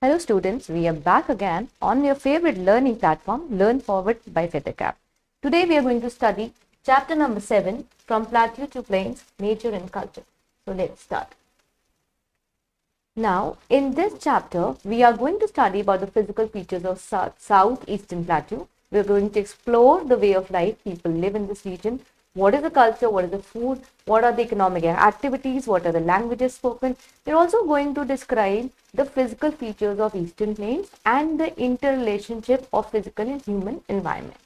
Hello students, we are back again on your favorite learning platform, Learn Forward by Vidya. Today we are going to study chapter number 7 from Plateau to Plains, Nature and Culture. So let's start. Now in this chapter we are going to study about the physical features of Southeastern Plateau. We are going to explore the way of life people live in this region. What is the culture? What is the food? What are the economic activities? What are the languages spoken? We're also going to describe the physical features of Eastern Plains and the interrelationship of physical and human environment.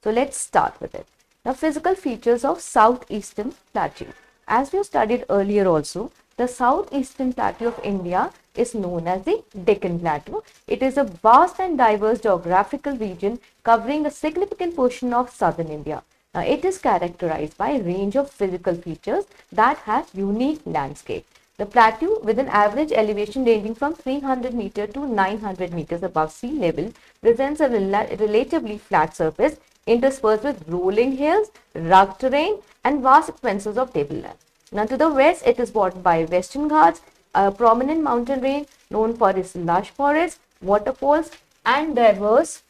So let's start with it. Now, physical features of Southeastern Plateau. As we studied earlier also, the Southeastern Plateau of India is known as the Deccan Plateau. It is a vast and diverse geographical region covering a significant portion of southern India. Now, it is characterized by a range of physical features that have unique landscape. The plateau, with an average elevation ranging from 300 meters to 900 meters above sea level, presents a relatively flat surface interspersed with rolling hills, rugged terrain, and vast expanses of tableland. Now, to the west, it is bordered by Western Ghats, a prominent mountain range known for its lush forests, waterfalls, and diverse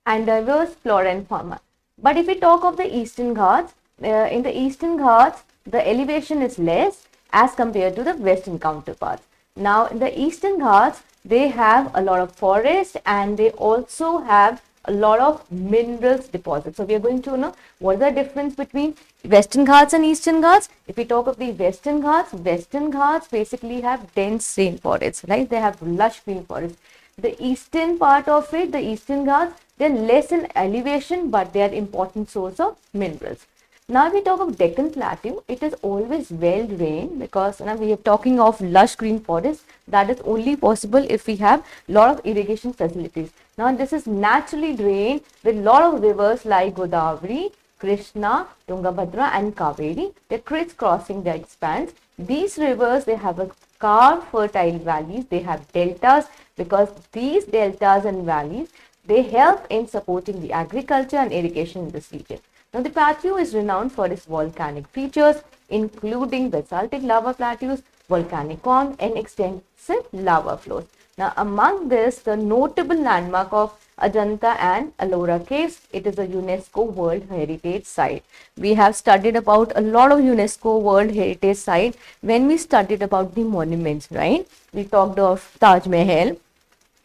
flora and fauna. But if we talk of the Eastern Ghats, in the Eastern Ghats, the elevation is less as compared to the Western counterparts. Now, in the Eastern Ghats, they have a lot of forest and they also have a lot of minerals deposits. So, we are going to know what is the difference between Western Ghats and Eastern Ghats. If we talk of the Western Ghats basically have dense rainforests, right? They have lush green forests. The eastern part of it, the Eastern Ghats, they are less in elevation, but they are important source of minerals. Now we talk of Deccan Plateau, it is always well drained because now we are talking of lush green forests. That is only possible if we have lot of irrigation facilities. Now this is naturally drained with lot of rivers like Godavari, Krishna, Tungabhadra and Kaveri. They are crisscrossing their expanse. These rivers, they have a carved fertile valleys, they have deltas because these deltas and valleys, they help in supporting the agriculture and irrigation in this region. Now, the plateau is renowned for its volcanic features, including basaltic lava plateaus, volcanic cone, and extensive lava flows. Now, among this, the notable landmark of Ajanta and Ellora caves, it is a UNESCO World Heritage Site. We have studied about a lot of UNESCO World Heritage Site when we studied about the monuments, right? We talked of Taj Mahal,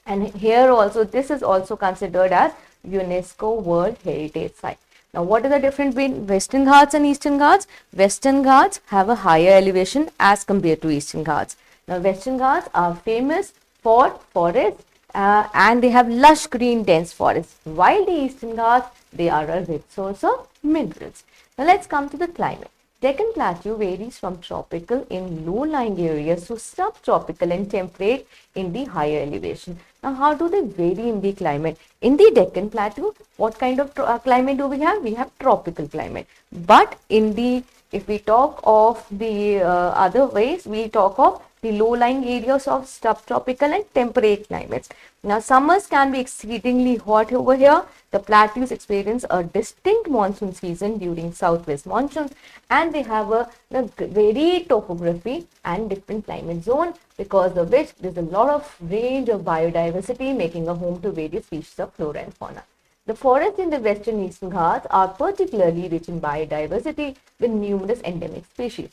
and here also, this is also considered as UNESCO World Heritage Site. Now, what is the difference between Western Ghats and Eastern Ghats? Western Ghats have a higher elevation as compared to Eastern Ghats. Now, Western Ghats are famous for forests and they have lush green dense forests, while the Eastern Ghats, they are a rich source of minerals. Now, let's come to the climate. Deccan Plateau varies from tropical in low-lying areas to subtropical and temperate in the higher elevation. Now, how do they vary in the climate? In the Deccan Plateau, what kind of climate do we have? We have tropical climate. But if we talk of the other ways, we talk of the low-lying areas of subtropical and temperate climates. Now, summers can be exceedingly hot over here. The plateaus experience a distinct monsoon season during southwest monsoons, and they have a varied topography and different climate zone, because of which there's a lot of range of biodiversity making a home to various species of flora and fauna. The forests in the western Eastern Ghats are particularly rich in biodiversity with numerous endemic species.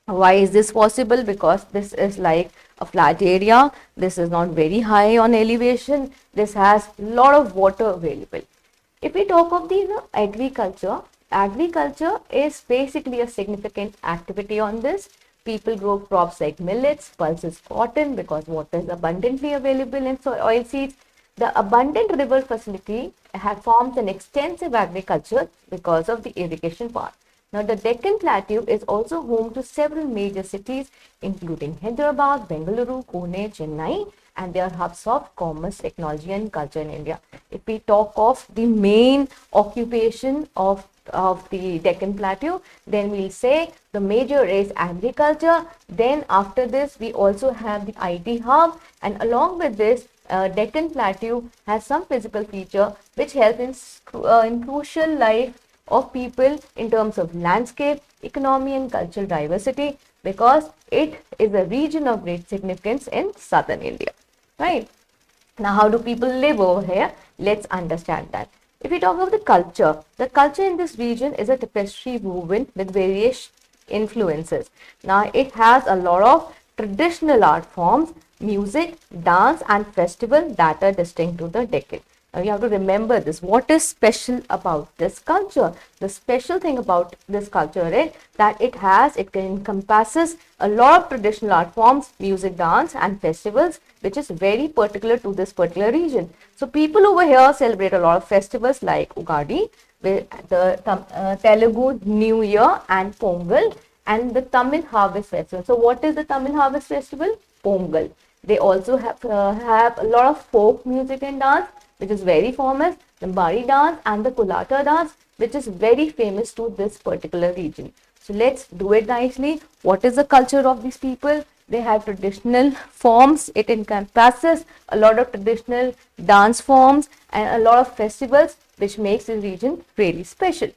Why is this possible? Because this is like a flat area. This is not very high on elevation. This has a lot of water available. If we talk of the agriculture is basically a significant activity on this. People grow crops like millets, pulses, cotton because water is abundantly available in oil seeds. The abundant river facility forms an extensive agriculture because of the irrigation part. Now, the Deccan Plateau is also home to several major cities, including Hyderabad, Bengaluru, Pune, Chennai, and they are hubs of commerce, technology, and culture in India. If we talk of the main occupation of the Deccan Plateau, then we'll say the major is agriculture. Then after this, we also have the IT hub, and along with this, Deccan Plateau has some physical feature which help in crucial life of people in terms of landscape, economy and cultural diversity, because it is a region of great significance in southern India. right? Now, how do people live over here? Let's understand that. If we talk about the culture in this region is a tapestry woven with various influences. Now, it has a lot of traditional art forms, music, dance, and festival that are distinct to the decade. Now, you have to remember this. What is special about this culture? The special thing about this culture is that it encompasses a lot of traditional art forms, music, dance, and festivals, which is very particular to this particular region. So people over here celebrate a lot of festivals like Ugadi, the Telugu New Year and Pongal, and the Tamil Harvest Festival. So what is the Tamil Harvest Festival? Pongal. They also have a lot of folk music and dance, which is very famous, the Bari dance and the Kulata dance, which is very famous to this particular region. So let's do it nicely. What is the culture of these people? They have traditional forms. It encompasses a lot of traditional dance forms and a lot of festivals, which makes this region really special.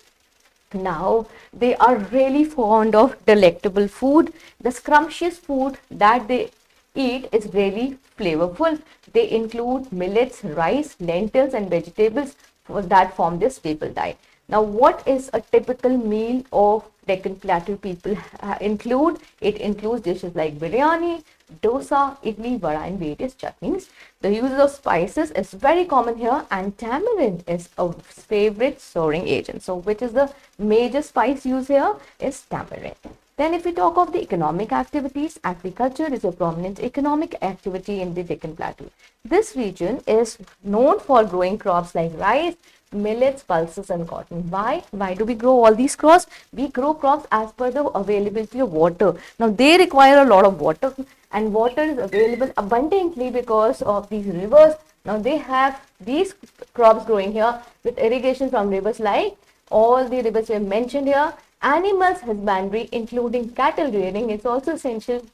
Now, they are really fond of delectable food. The scrumptious food that they eat is really flavorful. They include millets, rice, lentils, and vegetables that form their staple diet. Now, what is a typical meal of Deccan Plateau people include? It includes dishes like biryani, dosa, idli, vada, and various chutneys. The use of spices is very common here, and tamarind is a favorite souring agent. So, which is the major spice used here is tamarind. Then if we talk of the economic activities, agriculture is a prominent economic activity in the Deccan Plateau. This region is known for growing crops like rice, millets, pulses, and cotton. Why? Why do we grow all these crops? We grow crops as per the availability of water. Now, they require a lot of water, and water is available abundantly because of these rivers. Now, they have these crops growing here with irrigation from rivers like all the rivers we have mentioned here. Animals husbandry, including cattle rearing, is also essential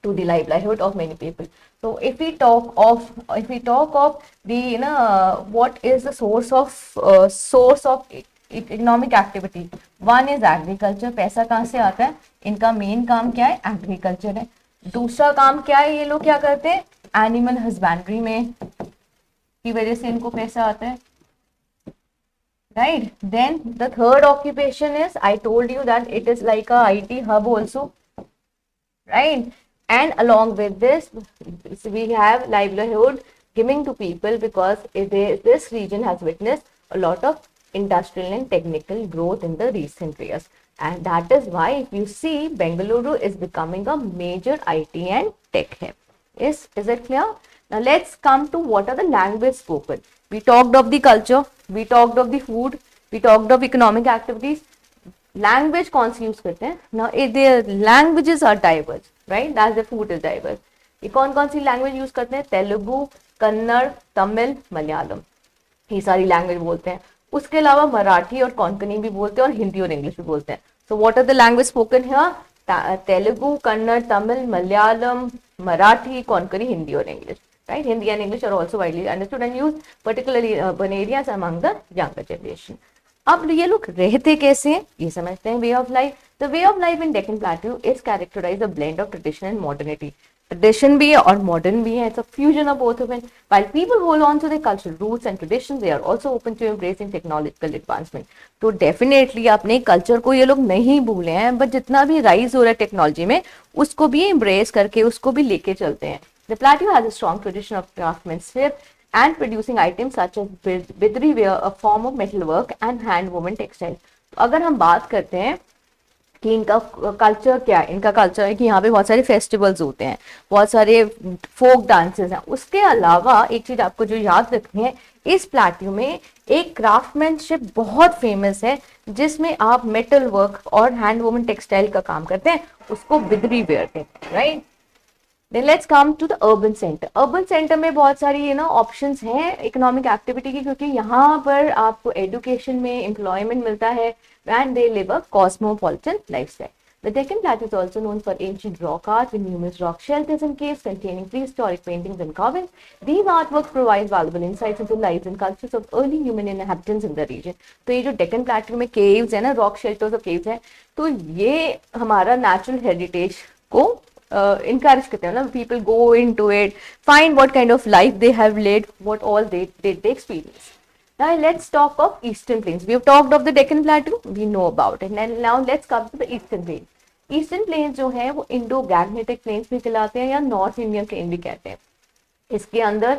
to the livelihood of many people. So if we talk of the what is the source of economic activity, one is agriculture. पैसा कहाँ से आता है? इनका main काम क्या है? Agriculture है. दूसरा काम क्या है? ये लोग क्या करते हैं? एनिमल हस्बैंड्री में की वजह से इनको पैसा आता है. Right. Then the third occupation is, I told you that it is like a IT hub also. Right. And along with this, we have livelihood giving to people because this region has witnessed a lot of industrial and technical growth in the recent years. And that is why, if you see, Bengaluru is becoming a major IT and tech hub. Is it clear? Now let's come to what are the languages spoken. We talked of the culture, we talked of the food, we talked of economic activities. Language कौन सी use करते हैं? Now their languages are diverse, right? That's the food is diverse. ये कौन सी language use करते हैं? तेलुगु, कन्नड़, तमिल, मलयालम, ये सारी language बोलते हैं. उसके अलावा मराठी और कोंकणी भी बोलते हैं और हिंदी और इंग्लिश भी बोलते हैं. So what are the language spoken here? Telugu, Kannada, Tamil, Malayalam, Marathi, Konkani, Hindi or English. Right? Hindi and English are also widely understood and used, particularly in urban areas among the younger generation. अब ये लोग रहते कैसे हैं ये समझते हैं. Way of life. The way of life in Deccan plateau is characterize a blend of tradition and modernity. Tradition भी है और मॉडर्न भी है. It's a fusion of both of it. While people hold on to their cultural roots and traditions, they are also open to embracing technological advancement. तो definitely अपने culture को ये लोग नहीं भूले हैं, बट जितना भी राइज हो रहा है टेक्नोलॉजी में उसको भी एम्ब्रेस करके उसको भी लेके चलते हैं. The Plateau has a strong tradition of craftsmanship and producing items such as bidri ware, a form of metalwork, and hand woven textile. तो अगर हम बात करते हैं कि इनका कल्चर क्या है, इनका कल्चर है कि यहाँ पे बहुत सारे फेस्टिवल्स होते हैं, बहुत सारे फोक डांसेस हैं. उसके अलावा एक चीज आपको जो याद रखनी है, इस प्लेट्यू में एक क्राफ्टमैनशिप बहुत फेमस है जिसमें आप मेटल वर्क और हैंड वुमन टेक्सटाइल का काम करते हैं, उसको बिदरी वेयर कहते हैं. Right. Then let's come to the urban center. Urban center में बहुत सारी ऑप्शंस हैं इकोनॉमिक एक्टिविटी की, क्योंकि यहाँ पर आपको एजुकेशन में एम्प्लॉयमेंट मिलता है and they live a cosmopolitan lifestyle. The Deccan Plateau is also known for ancient rock art with numerous rock shelters and caves containing prehistoric paintings and carvings. These artworks provide valuable insights into lives and cultures of early human inhabitants in the region. तो ये जो Deccan Plateau में caves है ना, rock shelters और caves हैं, तो ये हमारा नेचुरल हेरिटेज को encourage करते हैं ना, people go into it, find what kind of life they have led, what all they experience. Now let's talk of eastern plains. We have talked of the Deccan Plateau, we know about it, and now let's come to the eastern plains. Eastern plains जो है वो Indo Gangetic planes भी कहलाते हैं या north Indian plain भी कहते हैं. इसके अंदर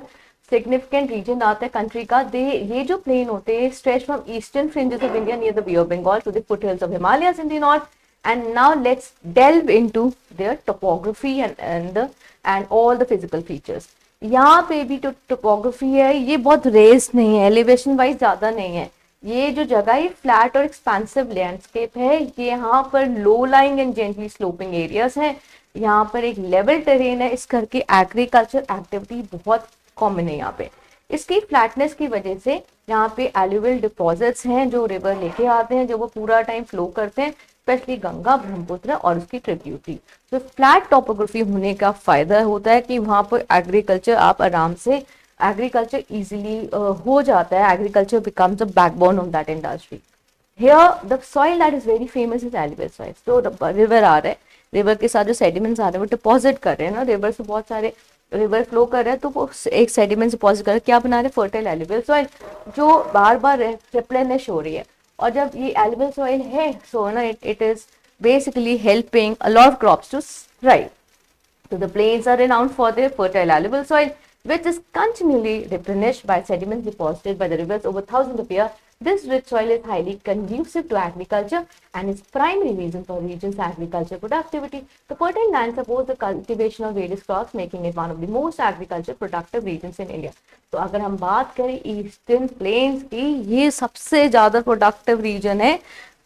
सिग्निफिकेंट रीजन आता है कंट्री का. ये जो प्लेन होते हैं stretch from eastern fringes of India near the Bay of Bengal to the foothills of Himalayas in the north. And now let's delve into their topography and all the physical features. यहाँ पे भी जो topography है ये बहुत raised नहीं है, elevation wise ज्यादा नहीं है. ये जो जगह है फ्लैट और एक्सपेंसिव लैंडस्केप है. ये यहाँ पर low lying and gently sloping areas हैं. यहाँ पर एक लेवल टेरेन है, इस करके एग्रीकल्चर एक्टिविटी बहुत कॉमन है यहाँ पे. इसकी फ्लैटनेस की वजह से यहाँ पे एल्यूवियल डिपॉजिट्स हैं जो रिवर लेके आते हैं, जो वो पूरा टाइम फ्लो करते हैं, स्पेशली गंगा, ब्रह्मपुत्र और उसकी ट्रिब्यूटरी. तो फ्लैट टोपोग्राफी होने का फायदा होता है कि वहाँ पर एग्रीकल्चर आप आराम से एग्रीकल्चर इजीली हो जाता है. Agriculture becomes the backbone of that industry. Here the soil that is very famous is alluvial soil. तो रिवर आ रहा है, रिवर के साथ जो सेडिमेंट्स आ रहे हैं वो डिपॉजिट कर रहे हैं ना, रिवर से बहुत सारे रिवर फ्लो कर रहे हैं तो वो एक सेडिमेंट डिपॉजिट कर रहे हैं. क्या बना रहे हैं? फर्टाइल एल्यूवियल सॉइल जो बार बार रिप्लेनिश हो रही है. और जब ये एल्यूवियल सॉइल है सो ना it is basically helping a lot of crops to thrive. So the plains are renowned for their fertile alluvial soil, which is continually replenished by sediments deposited by the rivers over thousands of years. This rich soil is highly conducive to agriculture and is primary reason for region's agriculture productivity. The fertile land supports the cultivation of various crops, making it one of the most agriculture productive regions in India. तो अगर हम बात करें eastern planes की, ये सबसे ज्यादा productive reason है.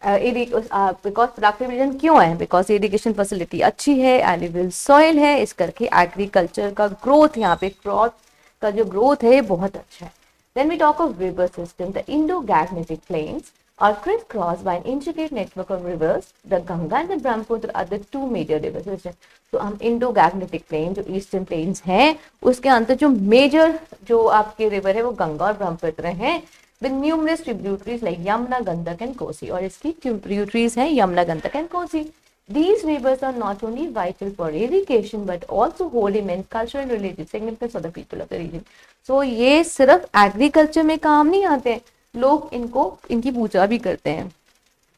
बिकॉज प्रोडक्टिव रीजन क्यों है? बिकॉज इरिगेशन फैसिलिटी अच्छी है, एल्यूवियल सॉइल है, इस करके एग्रीकल्चर का ग्रोथ, यहाँ पे क्रॉप का जो ग्रोथ है बहुत अच्छा है. Then we talk of river system. The Indo-Gangetic plains are crisscrossed by an intricate network of rivers. The Ganga and the Brahmaputra are the two major river systems. तो हम Indo-Gangetic plain जो eastern planes हैं उसके अंदर जो major जो आपके river है वो गंगा और ब्रह्मपुत्र हैं, with numerous tributaries like Yamuna, Gandak and Kosi. और इसकी tributaries हैं Yamuna, Gandak and Kosi. These rivers are not only vital for irrigation but also hold immense cultural and religious significance for the people of the region. So ये सिर्फ agriculture में काम नहीं आते हैं, लोग इनकी पूजा भी करते हैं.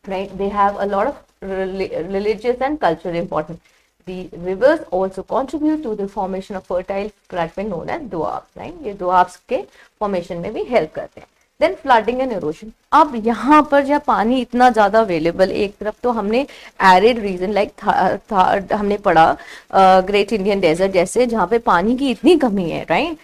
Right? They have a lot of religious and cultural importance. The rivers also contribute to the formation of fertile fragment known as doabs. Right? ये doabs के formation में भी help करते हैं. Then flooding and erosion. अब यहाँ पर जब पानी इतना ज्यादा अवेलेबल, एक तरफ तो हमने एरिड रीजन लाइक हमने पढ़ा ग्रेट इंडियन डेजर्ट जैसे जहाँ पे पानी की इतनी कमी है, राइट.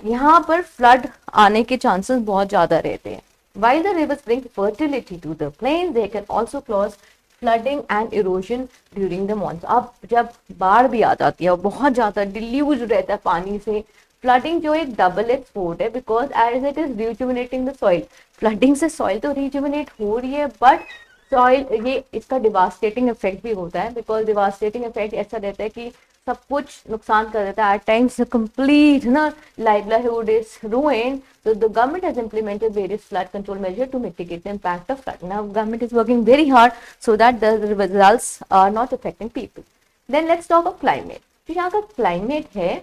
यहाँ पर फ्लड आने के चांसेस बहुत ज्यादा रहते हैं. While the rivers bring fertility to the plains they can also cause flooding and erosion during the monsoon. अब जब बाढ़ भी आ जाती है और बहुत ज्यादा डिल्यूज रहता है पानी से, फ्लडिंग जो एक डबल एज स्पोर्ट है because as it is rejuvenating the soil. Flooding से सॉइल तो रिजुमिनेट हो रही है बट सॉइल ये इसका डिवास्टेटिंग इफेक्ट भी होता है. बिकॉज डिवास्टेटिंग इफेक्ट ऐसा रहता है कि सब कुछ नुकसान कर देता है. एट टाइम्स कंप्लीट ना livelihood is ruined. So the government has implemented various flood control measures to mitigate the impact of flood. Now government is working very hard so that the results are not affecting people. Then let's talk of climate. तो यहाँ का climate है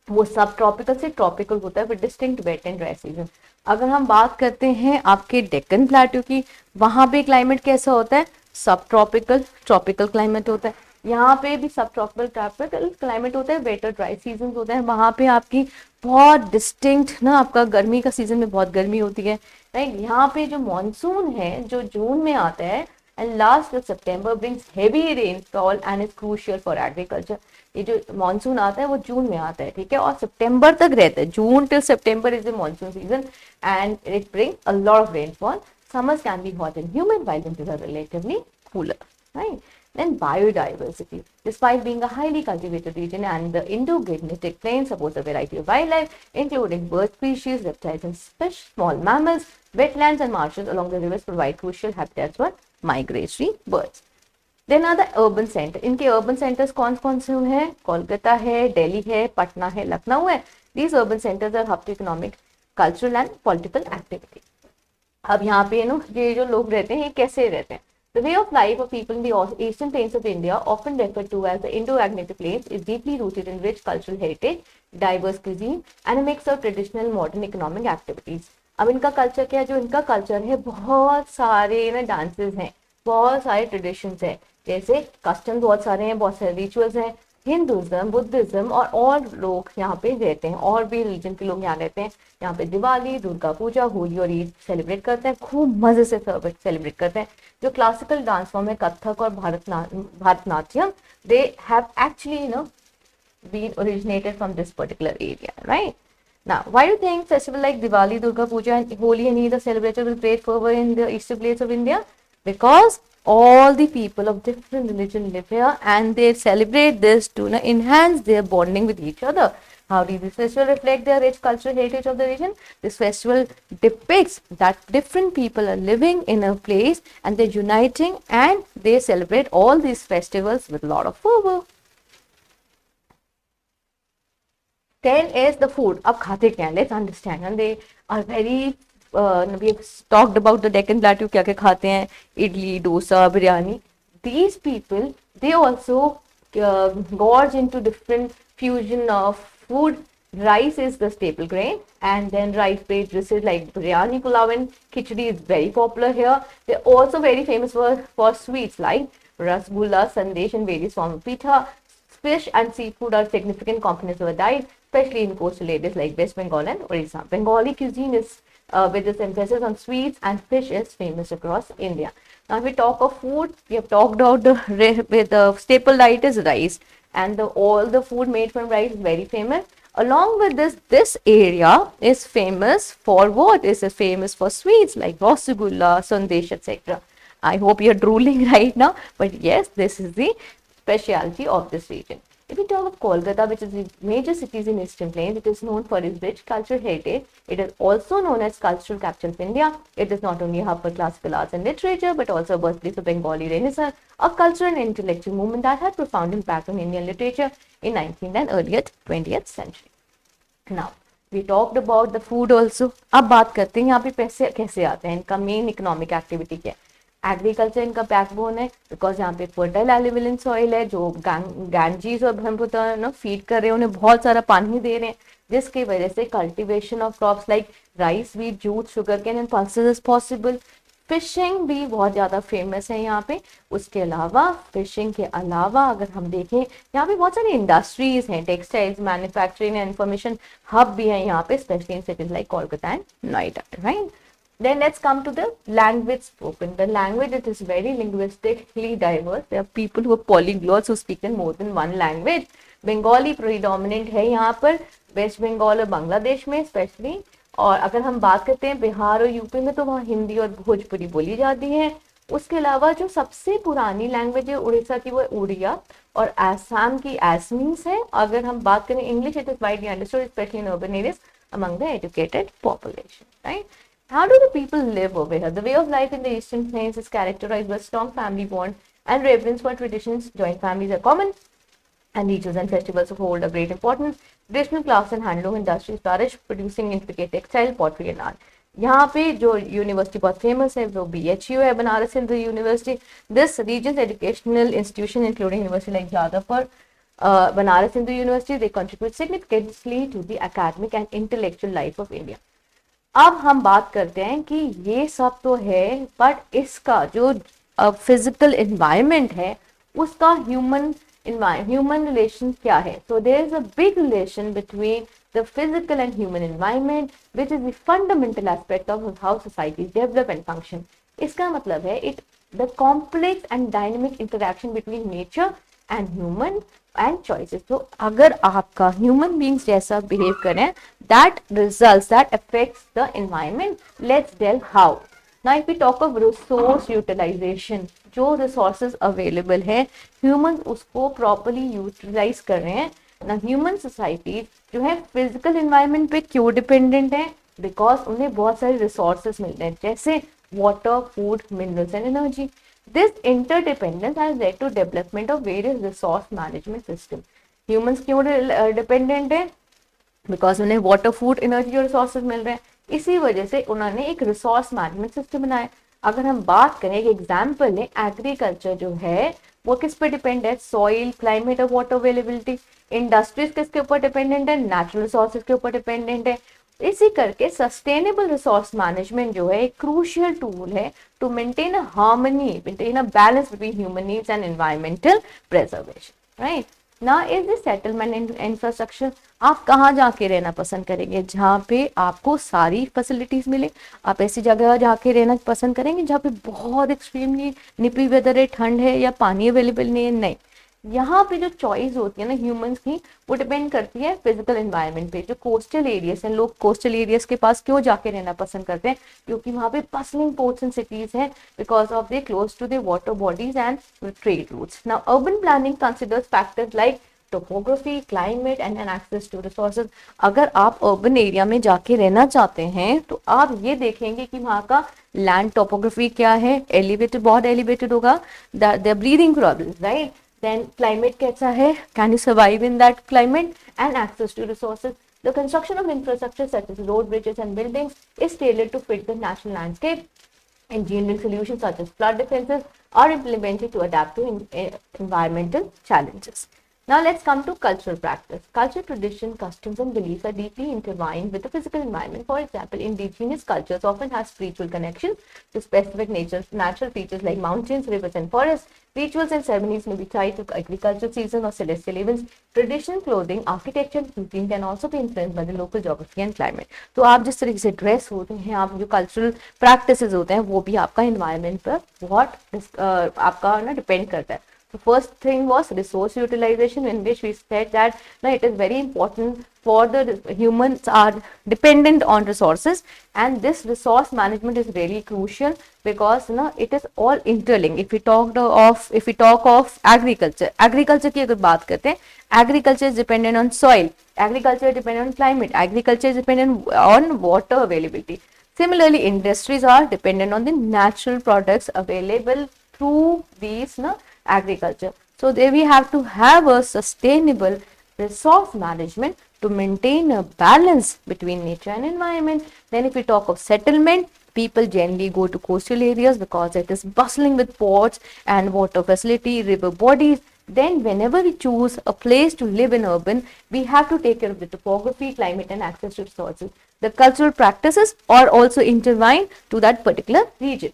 वो सब tropical से tropical होता है with distinct wet and dry season. अगर हम बात करते हैं आपके डेक्कन प्लेटो की, वहां पे क्लाइमेट कैसा होता है? सब ट्रॉपिकल ट्रॉपिकल क्लाइमेट होता है. यहाँ पे भी सब ट्रॉपिकल ट्रॉपिकल क्लाइमेट होता है, वेट और ड्राई सीजन होता है. वहां पे आपकी बहुत डिस्टिंक्ट ना आपका गर्मी का सीजन में बहुत गर्मी होती है, राइट. यहाँ पे जो मानसून है जो जून में आता है and last of September brings heavy rainfall and is crucial for agriculture. ये जो मानसून आता है वो जून में आता है, ठीक है, और सितंबर तक रहता है. June till September is the monsoon season and it brings a lot of rainfall. Summers can be hot and humid while winters are relatively cooler, right? Then biodiversity. Despite being a highly cultivated region and the Indo-Gangetic plain supports a variety of wildlife including bird species, reptiles and small mammals, wetlands and marshes along the rivers provide crucial habitats for migratory birds. Then are the urban center. इनके urban centers कौन से हैं? कोलकाता है, दिल्ली है, पटना है, लखनऊ है. These urban centers are hub to economic, cultural and political activity. अब यहाँ पे ये जो लोग रहते हैं ये कैसे रहते हैं? The way of life of people in the eastern plains of India, often referred to as the Indo-Gangetic plains, is deeply rooted in rich cultural heritage, diverse cuisine, and a mix of traditional and modern economic activities. अब इनका culture क्या है? जो इनका culture है, बहुत सारे ना डांसेस हैं, बहुत सारे ट्रेडिशंस हैं, जैसे कस्टम्स बहुत सारे हैं, बहुत सारे रिचुअल्स हैं। हिंदुज्म, बुद्धिज्म और लोग यहाँ पे रहते हैं, और भी रिलीजन के लोग यहाँ रहते हैं। यहाँ पे दिवाली, दुर्गा पूजा, होली और ईद सेलिब्रेट करते हैं, खूब मजे से सेलिब्रेट करते हैं। जो क्लासिकल डांस फॉर्म है कथक और Bharatanatyam, they have actually been originated from this particular area, right? Now, why do you think festival like Diwali, Durga Puja, and Holi and Eid are celebrated with great fervor in the eastern plains of India? Because all the people of different religion live here, and they celebrate this to enhance their bonding with each other. How does this festival reflect the rich cultural heritage of the region? This festival depicts that different people are living in a place and they're uniting, and they celebrate all these festivals with a lot of fervor. 10 is the food. अब खाते क्या हैं? Let's understand. And they are very we have talked about the Deccan Plateau, क्या क्या खाते हैं, idli, dosa, biryani. These people, they also gorge into different fusion of food. Rice is the staple grain, and then rice-based dishes like biryani, pulao, and khichdi is very popular here. They're also very famous for sweets like rasgulla, sandesh, and various forms of pitha. Fish and seafood are significant components of a diet, especially in coastal areas like West Bengal and Orissa. Bengali cuisine is with this emphasis on sweets, and fish is famous across India. Now, if we talk of food, we have talked about the staple diet is rice, and all the food made from rice is very famous. Along with this area is famous for what? Is famous for sweets like rasgulla, sandesh, etc. I hope you're drooling right now, but yes, this is the specialty of this region. If we talk of Kolkata, which is the major cities in Eastern Plains, it is known for its rich cultural heritage. It is also known as cultural capital of India. It is not only a hub for classical arts and literature, but also a birthplace of Bengali Renaissance, a cultural and intellectual movement that had profound impact on Indian literature in 19th and earlier 20th century. Now, we talked about the food also. अब बात करते हैं यहाँ पे पैसे कैसे आते हैं, इनका मेन इकोनॉमिक एक्टिविटी क्या है। एग्रीकल्चर इनका बैकबोन है, बिकॉज यहाँ पे फर्टाइल एलिवेलेंट सॉइल है, जो गैंजीज और ब्रह्मपुत्र फीड कर रहे हैं, उन्हें बहुत सारा पानी दे रहे हैं, जिसकी वजह से cultivation of crops like rice, wheat, jute, sugar cane and pulses is possible. Fishing भी बहुत ज़्यादा फेमस है यहाँ पे। उसके अलावा फिशिंग के अलावा अगर हम देखें, यहाँ पे बहुत सारी इंडस्ट्रीज हैं, textiles, manufacturing and information hub भी हैं यहाँ पे, specially in cities like Kolkata and Noida, right. Then let's come to the language spoken. The language, it is very linguistically diverse. There are people who are polyglots who speak in more than one language. Bengali predominant है यहाँ पर, waste Bengal और बांग्लादेश में specially. और अगर हम बात करते हैं बिहार और यूपी में, तो वहाँ हिंदी और भोजपुरी बोली जाती है। उसके अलावा जो सबसे पुरानी लैंग्वेज है उड़ीसा की, वो है उड़िया, और आसाम की एसमीस है। अगर हम बात करें English, it is widely understood specially in urban areas among the educated population, right? How do the people live over here? The way of life in the Eastern Plains is characterized by strong family bond and reverence for traditions. Joint families are common, and rituals and festivals hold a great importance. Traditional crafts and handloom industries flourish, producing intricate textile, pottery and art. यहाँ पे जो university बहुत famous है वो BHU है, Banaras Hindu university. This region's educational institution, including university like Jadavpur, Banaras Hindu University, they contribute significantly to the academic and intellectual life of India. अब हम बात करते हैं कि ये सब तो है, बट इसका जो फिजिकल एनवायरनमेंट है उसका ह्यूमन रिलेशन क्या है. So there is a big relation between the physical and human environment which is the fundamental aspect of how society develop and function. इसका मतलब है the complex and dynamic interaction between nature and human and choices. तो अगर आपका human beings जैसा behave करें, that results, that affects the environment. Let's tell how. Now if we talk of resource utilization, जो resources available है human उसको properly utilise कर रहे हैं ना. ह्यूमन सोसाइटी जो है फिजिकल एनवायरनमेंट पे क्यों डिपेंडेंट है? बिकॉज उन्हें बहुत सारे रिसोर्सेज मिलते हैं, जैसे water, food, minerals and energy. This interdependence has led to development of various resource management system. Humans क्यों dependent है? Because उन्हें water, food, energy और resources मिल रहे हैं. इसी वजह से उन्होंने एक resource management system बनाया. अगर हम बात करें एक एग्जाम्पल है, एग्रीकल्चर जो है वो किस पे डिपेंड है, सॉइल, क्लाइमेट और वाटर अवेलेबिलिटी। इंडस्ट्रीज किसके ऊपर डिपेंडेंट है, नेचुरल रिसोर्सेज के ऊपर डिपेंडेंट है। इसी करके सस्टेनेबल रिसोर्स मैनेजमेंट जो है एक क्रूशियल टूल है to maintain a harmony, maintain a balance between human needs and environmental preservation, right. ना इज द सेटलमेंट इंफ्रास्ट्रक्चर, आप कहाँ जाके रहना पसंद करेंगे, जहाँ पे आपको सारी फैसिलिटीज मिले। आप ऐसी जगह जाके रहना पसंद करेंगे जहाँ पे बहुत एक्सट्रीमली निपी वेदर है, ठंड है या पानी अवेलेबल नहीं है, नहीं। यहाँ पे जो चॉइस होती है ना ह्यूमंस की, वो डिपेंड करती है फिजिकल एनवायरनमेंट पे। जो कोस्टल एरियाज हैं, लोग कोस्टल एरियाज के पास क्यों जाके रहना पसंद करते हैं, क्योंकि वहाँ पे बसलिंग पोर्ट्स एंड सिटीज हैं, because of they close to the water bodies and trade routes. Now urban planning considers factors like topography, climate and access to resources. अगर आप अर्बन एरिया में जाके रहना चाहते हैं तो आप ये देखेंगे कि वहाँ का लैंड टोपोग्राफी क्या है, एलिवेटेड, बहुत एलिवेटेड होगा, the breathing problem, right. Then climate कैसा है, can you survive in that climate, and access to resources. The construction of infrastructure such as road, bridges and buildings is tailored to fit the national landscape. Engineering solutions such as flood defenses are implemented to adapt to environmental challenges. Now let's come to cultural practice. Culture, tradition, customs and beliefs are deeply intertwined with the physical environment. For example, indigenous cultures often have spiritual connections to specific natural features like mountains, rivers and forests. Rituals and ceremonies may be tied to agricultural season or celestial events. Traditional clothing, architecture and cuisine can also be influenced by the local geography and climate. तो आप जिस तरीके से dress होते हैं, आप जो cultural practices होते हैं, वो भी आपका एनवायरनमेंट पर बहुत आपका ना डिपेंड करता है। The first thing was resource utilization, in which we said that now it is very important for the humans are dependent on resources, and this resource management is really crucial because now it is all interlinked. If we talk of agriculture की अगर बात करते हैं, agriculture is dependent on soil, agriculture is dependent on climate, agriculture is dependent on water availability. Similarly, industries are dependent on the natural products available through these agriculture. So there we have to have a sustainable resource management to maintain a balance between nature and environment. Then if we talk of settlement, people generally go to coastal areas because it is bustling with ports and water facility, river bodies. Then whenever we choose a place to live in urban, we have to take care of the topography, climate and access to resources. The cultural practices are also intertwined to that particular region.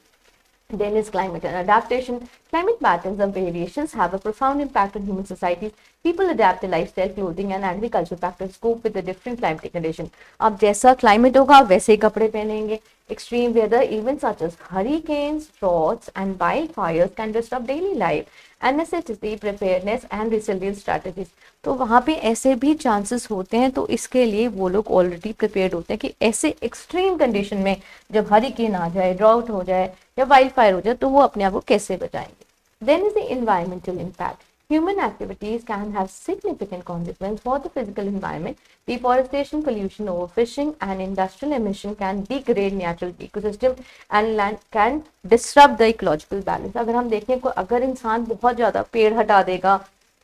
Then is climate and adaptation. Climate patterns and variations have a profound impact on human societies. People adapt their lifestyle, clothing and agricultural practice cope with the different climatic conditions. अब जैसा climate होगा वैसे ही कपड़े पहनेंगे. Extreme weather events such as hurricanes, droughts and wildfires can disrupt daily life and necessitate preparedness and resilience strategies. तो वहाँ पे ऐसे भी चांसेस होते हैं, तो इसके लिए वो लोग ऑलरेडी प्रिपेयर्ड होते हैं कि ऐसे एक्सट्रीम कंडीशन में जब हरिकेन आ जाए, ड्राउट हो जाए या वाइल्ड फायर हो जाए, तो वो अपने आप को कैसे बचाएंगे. Then is the environmental impact. Human activities can have significant consequences for the physical environment. Deforestation, pollution, overfishing, and industrial emission can degrade natural ecosystem and land can disrupt the ecological balance. अगर हम देखें को अगर इंसान बहुत ज़्यादा पेड़ हटा देगा,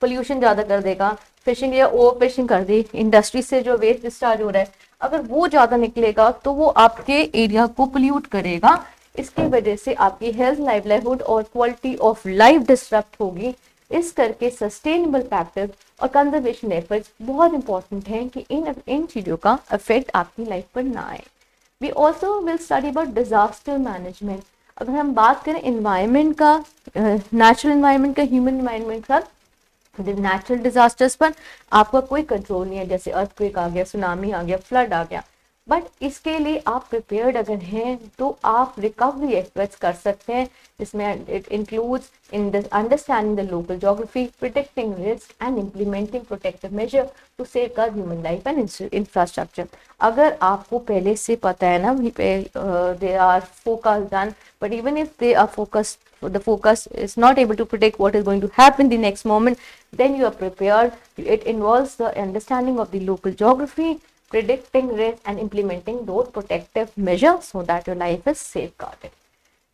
पोल्यूशन ज़्यादा कर देगा, फिशिंग या ओवर फिशिंग कर दी, इंडस्ट्री से जो वेस्ट डिस्चार्ज हो रहा है अगर वो ज़्यादा निकलेगा तो वो आपके एरिया को पोल्यूट करेगा. इसकी वजह से आपकी हेल्थ, लाइवलीहुड और क्वालिटी ऑफ लाइफ डिस्टर्ब होगी. इस करके सस्टेनेबल फैक्टर्स और कंजर्वेशन एफर्ट्स बहुत इंपॉर्टेंट हैं कि इन चीज़ों का इफेक्ट आपकी लाइफ पर ना आए. We also will study about disaster management. अगर हम बात करें एनवायरनमेंट का, नेचुरल एनवायरनमेंट का, ह्यूमन एनवायरनमेंट का, नेचुरल डिजास्टर्स पर आपका कोई कंट्रोल नहीं है. जैसे अर्थक्वेक आ गया, सुनामी आ गया, फ्लड आ गया, बट इसके लिए आप प्रिपेयर्ड अगर हैं तो आप रिकवरी एफर्ट्स कर सकते हैं, जिसमें it includes in the understanding the local geography, protecting risk and implementing protective measure to safeguard human life and infrastructure. अगर आपको पहले से पता है ना, they are focus done, but even if they are focus, the focus is not able to predict what is going to happen the next moment, then you are prepared. It involves the understanding of the local geography, predicting risk and implementing those protective measures so that your life is safeguarded.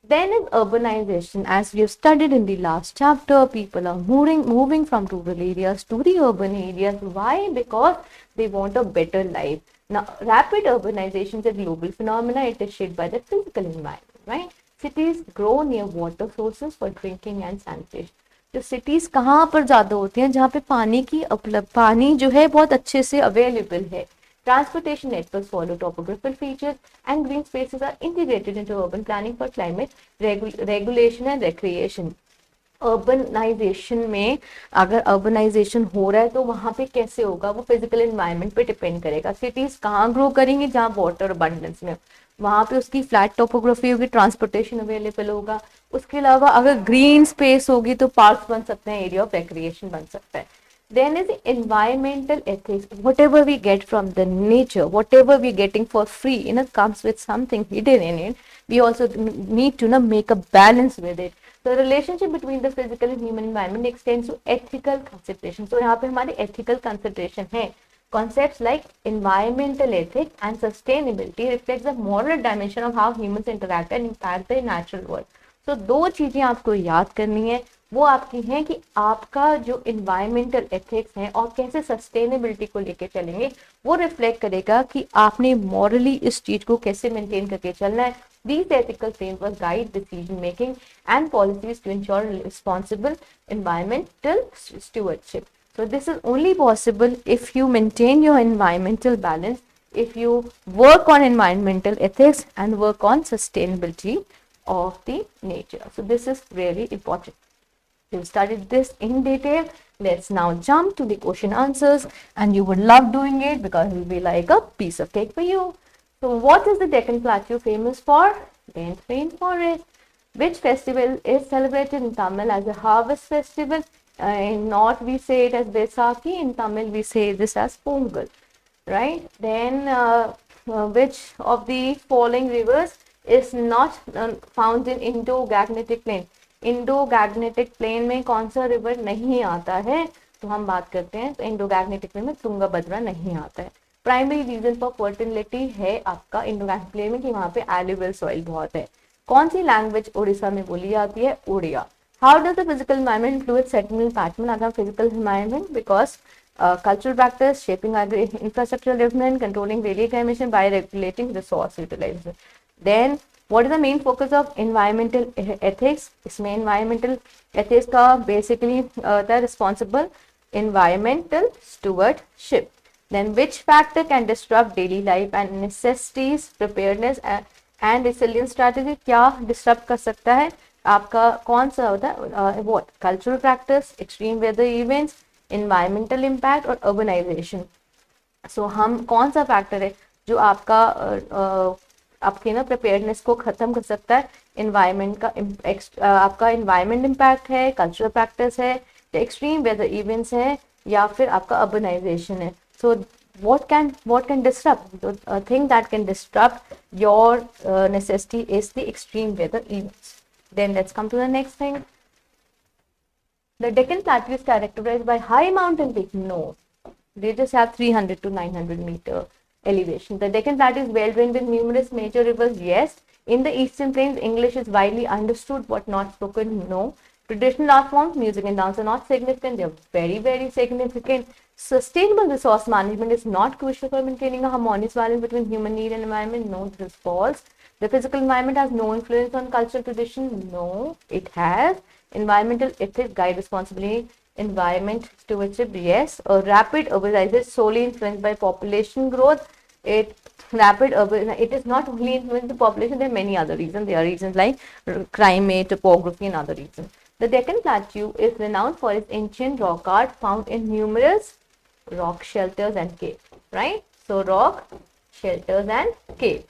Then is urbanization. As we have studied in the last chapter, people are moving from rural areas to the urban areas. Why? Because they want a better life. Now, rapid urbanization is a global phenomenon. It is shaped by the physical environment, right? Cities grow near water sources for drinking and sanitation. जो cities कहाँ पर ज़्यादा होती हैं, जहाँ पे पानी की उपलब्ध, पानी जो है बहुत अच्छे से अवेलेबल है. Transportation networks follow topographical features and green spaces are integrated into urban planning for climate regulation and recreation. Urbanization में अगर अर्बनाइजेशन हो रहा है तो वहाँ पे कैसे होगा, वो फिजिकल एनवायरनमेंट पे डिपेंड करेगा. सिटीज कहाँ ग्रो करेंगे, जहाँ वाटर अबंडेंस में, वहाँ पे उसकी फ्लैट टोपोग्राफी होगी, ट्रांसपोर्टेशन अवेलेबल होगा. उसके अलावा अगर ग्रीन स्पेस होगी तो पार्क्स बन सकते हैं, एरिया ऑफ रिक्रिएशन बन सकता है. Then is the environmental ethics. Whatever we get from the nature, whatever we're getting for free, comes with something hidden in it. We also need to make a balance with it. The relationship between the physical and human environment extends to ethical consideration. So यहाँ पे हमारे ethical consideration है. Concepts like environmental ethics and sustainability reflects the moral dimension of how humans interact and impact the natural world. So दो चीजें आपको याद करनी है, वो आपकी हैं कि आपका जो इन्वायरमेंटल एथिक्स है और कैसे सस्टेनेबिलिटी को लेके चलेंगे, वो रिफ्लेक्ट करेगा कि आपने मॉरली इस चीज को कैसे मेंटेन करके चलना है. These ethical frameworks guide decision making and policies to ensure responsible environmental stewardship. So this is only possible if you maintain your environmental balance, if you work on environmental ethics and work on sustainability of the nature. So this is really important. We've studied this in detail. Let's now jump to the question answers, and you would love doing it because it will be like a piece of cake for you. So what is the Deccan Plateau famous for? Dense rainforest. Which festival is celebrated in Tamil as a harvest festival? In North we say it as Baisakhi, in Tamil we say this as Pongal, right? Then which of the following rivers is not found in Indo-Gangetic plain? Indo-Gangetic plain में कौन सा river नहीं आता है, तो हम बात करते हैं तो इंडो-गैग्नेटिक प्लेन में तुंगभद्रा नहीं आता है. प्राइमरी रीजन फॉर फर्टिलिटी है आपका इंडो-गैग्नेटिक प्लेन में कि वहाँ पे एलुवियल सॉइल बहुत है. कौन सी लैंग्वेज उड़ीसा में बोली जाती है? Odia. How does the physical environment influence settlement pattern? अगर physical environment, because cultural practice, shaping infrastructure development, controlling radiation emission by regulating resource utilization. Then what is the main focus of environmental ethics? इसमें environmental ethics का basically the responsible environmental stewardship. Then which factor can disrupt daily life and necessities preparedness and resilience strategy? क्या disrupt कर सकता है आपका, कौन सा होता है? What? Cultural practice, extreme weather events, environmental impact और urbanization. So हम कौन सा फैक्टर है जो आपका आपके प्रिपेयरनेस को खत्म कर सकता है? एनवायरनमेंट का आपका एनवायरनमेंट इम्पैक्ट है, कल्चरल प्रैक्टिस है, एक्सट्रीम वेदर इवेंट्स है, या फिर आपका अर्बनाइजेशन है. सो what can disrupt? The thing that can disrupt your necessity is the extreme weather events. Then let's come to the next thing. The Deccan Plateau is characterized by high mountain peaks. No, they just have 300 to 900 meter elevation. The Deccan Plateau is well drained with numerous major rivers. Yes. In the eastern plains, English is widely understood but not spoken. No. Traditional art forms, music and dance are not significant. They are very, very significant. Sustainable resource management is not crucial for maintaining a harmonious balance between human need and environment. No, this is false. The physical environment has no influence on cultural tradition. No, it has. Environmental ethics guide responsibly. Environment stewardship, yes. A rapid urbanization solely influenced by population growth. It is not only influenced by population. There are many other reasons. There are reasons like climate, topography, and other reasons. The Deccan Plateau is renowned for its ancient rock art found in numerous rock shelters and caves. Right? So rock shelters and caves.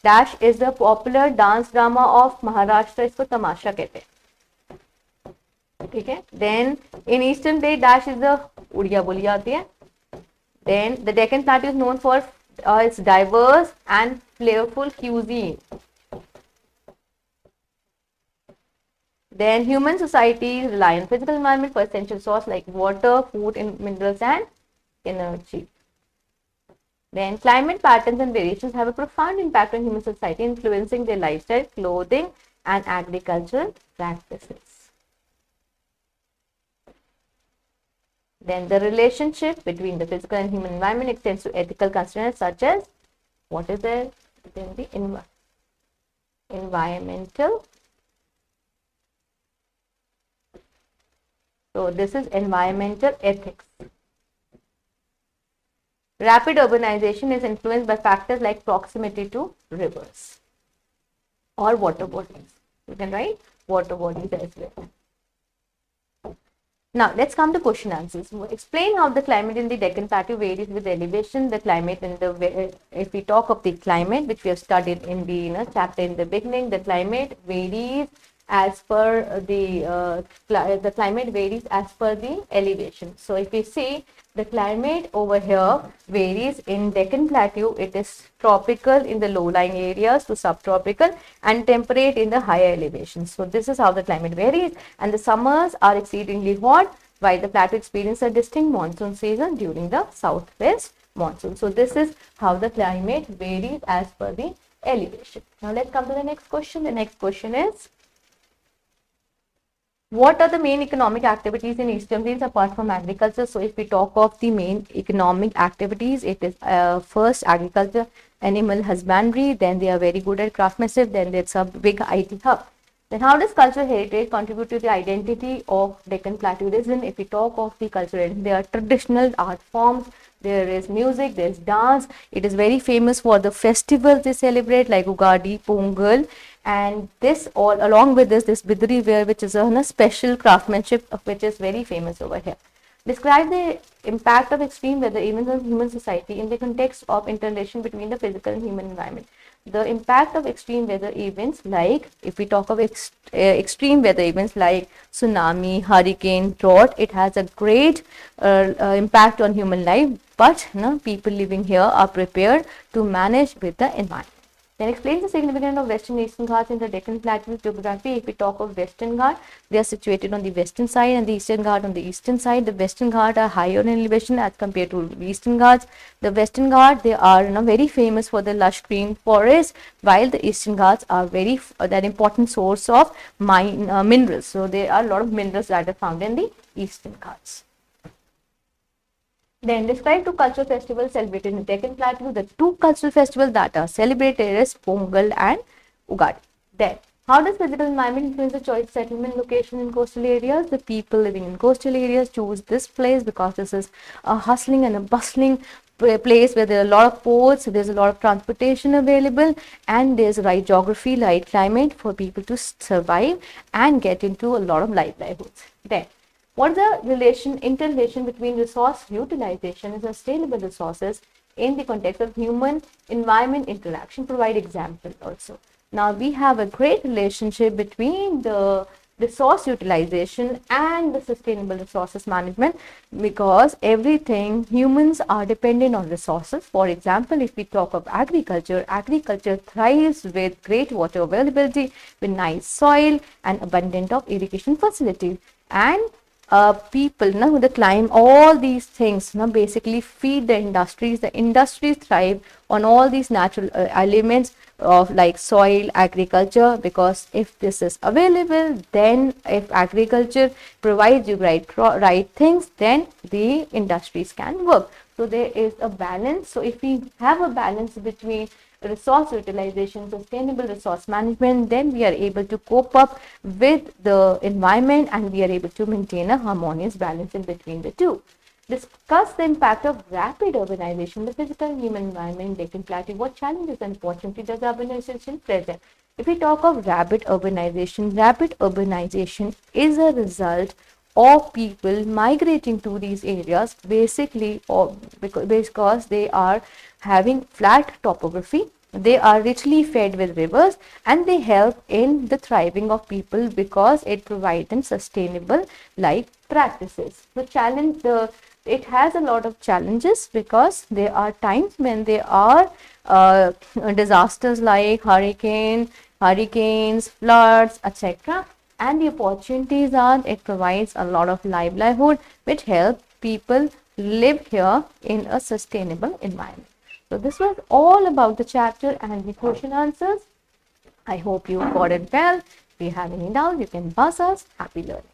Dash is the popular dance drama of Maharashtra. इसको तमाशा कहते हैं. ठीक है. Then in eastern plate, dash is the Odia बोली जाती है. Then the Deccan Plateau is known for its diverse and flavorful cuisine. Then human societies rely on physical environment for essential sources like water, food, and minerals and energy. Then climate patterns and variations have a profound impact on human society, influencing their lifestyle, clothing, and agricultural practices. Then the relationship between the physical and human environment extends to ethical concerns such as what is there within the environmental. So this is environmental ethics. Rapid urbanization is influenced by factors like proximity to rivers or water bodies. You can write water bodies as well. Now, let's come to question answers. Explain how the climate in the Deccan Plateau varies with elevation. The climate in the, if we talk of the climate, which we have studied in the chapter in the beginning, the climate varies as per the climate varies as per the elevation. So, if we see the climate over here varies in Deccan Plateau, it is tropical in the low-lying areas to subtropical and temperate in the higher elevations. So, this is how the climate varies, and the summers are exceedingly hot, while the plateau experiences a distinct monsoon season during the southwest monsoon. So, this is how the climate varies as per the elevation. Now, let's come to the next question. The next question is, what are the main economic activities in Eastern Plains apart from agriculture? So, if we talk of the main economic activities, it is first agriculture, animal husbandry, then they are very good at craftsmanship, then there's a big IT hub. Then how does cultural heritage contribute to the identity of Deccan Plateau region? If we talk of the cultural, there are traditional art forms, there is music, there is dance. It is very famous for the festivals they celebrate like Ugadi, Pongal, and this all along with this Bidri ware, which is a special craftsmanship which is very famous over here. Describe the impact of extreme weather events on human society in the context of interrelation between the physical and human environment. The impact of extreme weather events, like if we talk of extreme weather events like tsunami, hurricane, drought, it has a great impact on human life, but people living here are prepared to manage with the environment. Then explains the significance of Western and Eastern Ghats in the Deccan Plateau geography. If we talk of Western Ghat, they are situated on the western side and the Eastern Ghat on the eastern side. The Western Ghat are higher in elevation as compared to the Eastern Ghats. The Western Ghat, they are very famous for the lush green forest, while the Eastern Ghats are very that important source of minerals. So there are a lot of minerals that are found in the Eastern Ghats. Then describe two cultural festivals celebrated in the Deccan Plateau. The two cultural festivals that are celebrated is Pongal and Ugadi. Then, how does physical environment influence the choice of settlement location in coastal areas? The people living in coastal areas choose this place because this is a hustling and a bustling place where there are a lot of ports, there's a lot of transportation available, and there's right geography, right climate for people to survive and get into a lot of livelihoods. Then, what is the interrelation between resource utilization and sustainable resources in the context of human-environment interaction? Provide example also. Now, we have a great relationship between the resource utilization and the sustainable resources management, because everything, humans are dependent on resources. For example, if we talk of agriculture, agriculture thrives with great water availability, with nice soil and abundant of irrigation facilities. And people who climb all these things basically feed the industries. The industries thrive on all these natural elements of like soil, agriculture, because if this is available, then if agriculture provides you right things, then the industries can work. So there is a balance. So if we have a balance between resource utilization, sustainable resource management, then we are able to cope up with the environment and we are able to maintain a harmonious balance in between the two. Discuss the impact of rapid urbanization, the physical and human environment in Deccan Plateau. What challenges and opportunities does urbanization present? If we talk of rapid urbanization is a result of people migrating to these areas basically because they are having flat topography, they are richly fed with rivers, and they help in the thriving of people because it provides them sustainable life practices. It has a lot of challenges because there are times when there are disasters like hurricanes, floods, etc. And the opportunities are it provides a lot of livelihood which help people live here in a sustainable environment. So this was all about the chapter and the question answers. I hope you got it well. If you have any doubt, you can buzz us. Happy learning.